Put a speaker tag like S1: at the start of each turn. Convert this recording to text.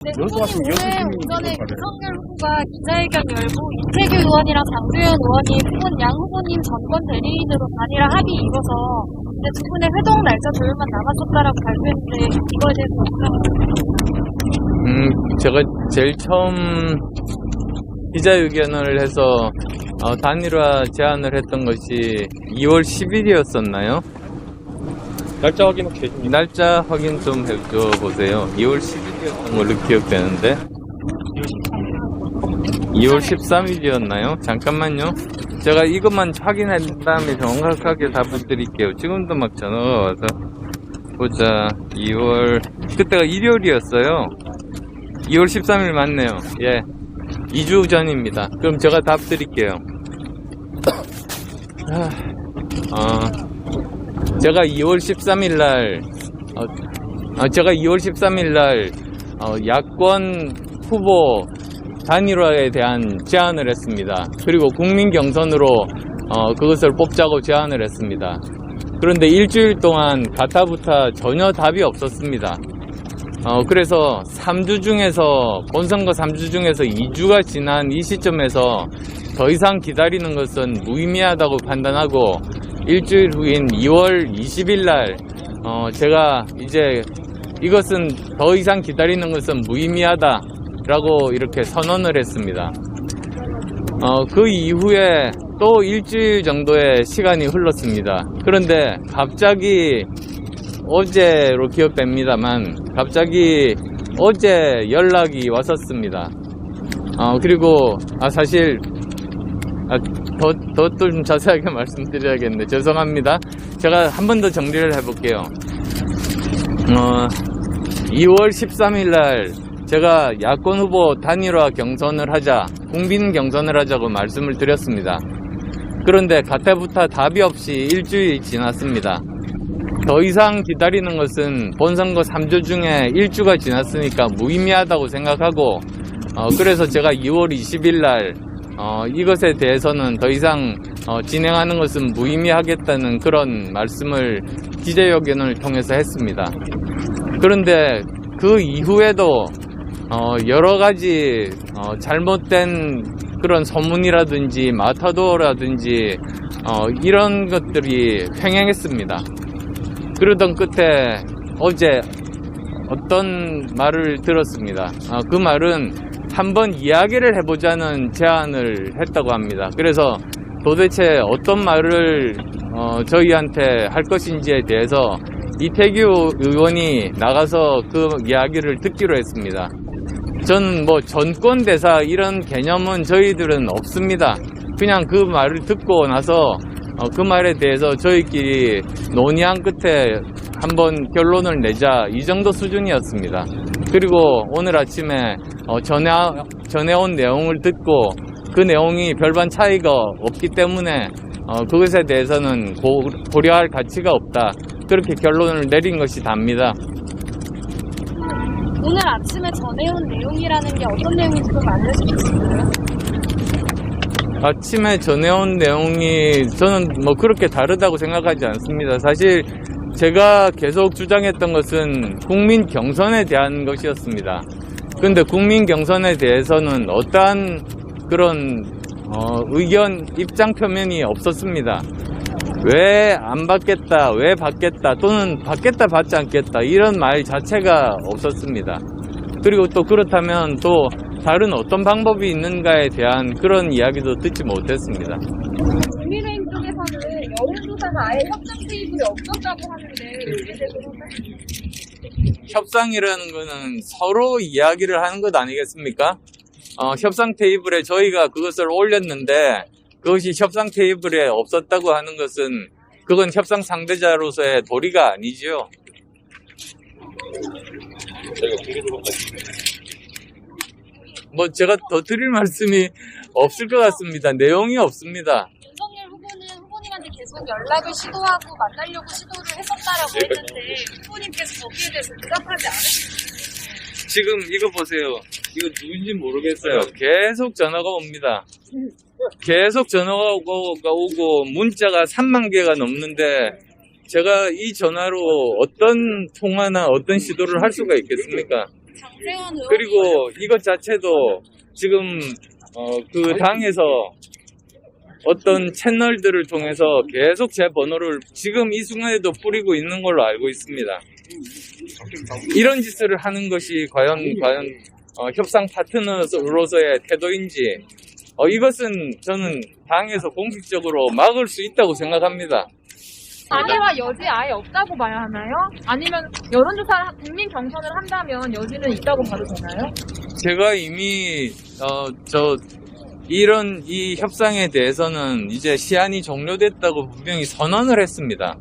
S1: 네, 후보님 오늘 오전에 윤석열 후보가 기자회견 열고 이태규 의원이랑 장두현 의원이 양 후보님 전권 대리인으로 단일화 합의 이뤄서 이제 두 분의 회동 날짜 조율만 남았었다라고 발표했는데 이거에 대해서 어떻게
S2: 제가 제일 처음 기자회견을 해서 단일화 제안을 했던 것이 2월 10일이었었나요?
S3: 날짜 확인 혹시
S2: 날짜 확인 좀 해줘 보세요. 2월 10일이었던 걸로 기억되는데 2월 13일이었나요? 잠깐만요. 제가 이것만 확인한 다음에 정확하게 답을 드릴게요. 지금도 막 전화가 와서 보자. 2월 그때가 일요일이었어요. 2월 13일 맞네요. 예, 2주 전입니다. 그럼 제가 답 드릴게요. 제가 2월 13일 날 야권 후보 단일화에 대한 제안을 했습니다. 그리고 국민 경선으로 그것을 뽑자고 제안을 했습니다. 그런데 일주일 동안 가타부타 전혀 답이 없었습니다. 그래서 3주 중에서 본선거 3주 중에서 2주가 지난 이 시점에서 더 이상 기다리는 것은 무의미하다고 판단하고 일주일 후인 2월 20일 날 제가 이제 이것은 더 이상 기다리는 것은 무의미하다 라고 이렇게 선언을 했습니다. 그 이후에 또 일주일 정도의 시간이 흘렀습니다. 그런데 갑자기 어제로 기억됩니다만 갑자기 어제 연락이 왔었습니다. 그리고 사실 더 좀 자세하게 말씀드려야겠네. 죄송합니다. 제가 한 번 더 정리를 해볼게요. 2월 13일 날 제가 야권 후보 단일화 경선을 하자, 국민 경선을 하자고 말씀을 드렸습니다. 그런데 가태부터 답이 없이 일주일이 지났습니다. 더 이상 기다리는 것은 본선거 3주 중에 1주가 지났으니까 무의미하다고 생각하고 그래서 제가 2월 20일 날 이것에 대해서는 더 이상 진행하는 것은 무의미하겠다는 그런 말씀을 기자회견을 통해서 했습니다. 그런데 그 이후에도 여러 가지 잘못된 그런 소문이라든지 마타도라든지 이런 것들이 횡행했습니다. 그러던 끝에 어제 어떤 말을 들었습니다. 그 말은 한번 이야기를 해보자는 제안을 했다고 합니다. 그래서 도대체 어떤 말을 저희한테 할 것인지에 대해서 이태규 의원이 나가서 그 이야기를 듣기로 했습니다. 저는 뭐 전권대사 이런 개념은 저희들은 없습니다. 그냥 그 말을 듣고 나서 그 말에 대해서 저희끼리 논의한 끝에 한번 결론을 내자 이 정도 수준이었습니다. 그리고 오늘 아침에 전해온 내용을 듣고 그 내용이 별반 차이가 없기 때문에 그것에 대해서는 고려할 가치가 없다. 그렇게 결론을 내린 것이 답니다.
S1: 오늘 아침에 전해온 내용이라는 게 어떤 내용인지 좀 알려주실 수 있나요?
S2: 아침에 전해온 내용이 저는 뭐 그렇게 다르다고 생각하지 않습니다. 사실 제가 계속 주장했던 것은 국민 경선에 대한 것이었습니다. 그런데 국민 경선에 대해서는 어떠한 그런 의견, 입장 표명이 없었습니다. 왜 안 받겠다, 왜 받겠다, 또는 받겠다, 받지 않겠다 이런 말 자체가 없었습니다. 그리고 또 그렇다면 또 다른 어떤 방법이 있는가에 대한 그런 이야기도 듣지 못했습니다.
S1: 국민의힘 쪽에서는 여론조사가 아예 협상 테이블이 없었다고 하는데 이게 대해서
S2: 협상이라는 거는 서로 이야기를 하는 것 아니겠습니까? 협상 테이블에 저희가 그것을 올렸는데 그것이 협상 테이블에 없었다고 하는 것은 그건 협상 상대자로서의 도리가 아니지요. 뭐 제가 더 드릴 말씀이 없을 것 같습니다. 내용이 없습니다.
S1: 윤석열 후보는 후보님한테 계속 연락을 시도하고 만나려고 시도를 했었다라고 했는데 후보님께서 거기에 대해서 대답하지 않으시는
S2: 지금 이거 보세요. 이거 누군지 모르겠어요. 계속 전화가 옵니다. 계속 전화가 오고 문자가 3만 개가 넘는데 제가 이 전화로 어떤 통화나 어떤 시도를 할 수가 있겠습니까?
S1: 장재원 의원
S2: 그리고 이것 자체도 지금 그 당에서 어떤 채널들을 통해서 계속 제 번호를 지금 이 순간에도 뿌리고 있는 걸로 알고 있습니다. 이런 짓을 하는 것이 과연 협상 파트너로서의 태도인지 이것은 저는 당에서 공식적으로 막을 수 있다고 생각합니다.
S4: 단일화 여지 아예 없다고 봐야 하나요? 아니면 여론조사 국민 경선을 한다면 여지는 있다고 봐도 되나요?
S2: 제가 이미 이 협상에 대해서는 이제 시한이 종료됐다고 분명히 선언을 했습니다.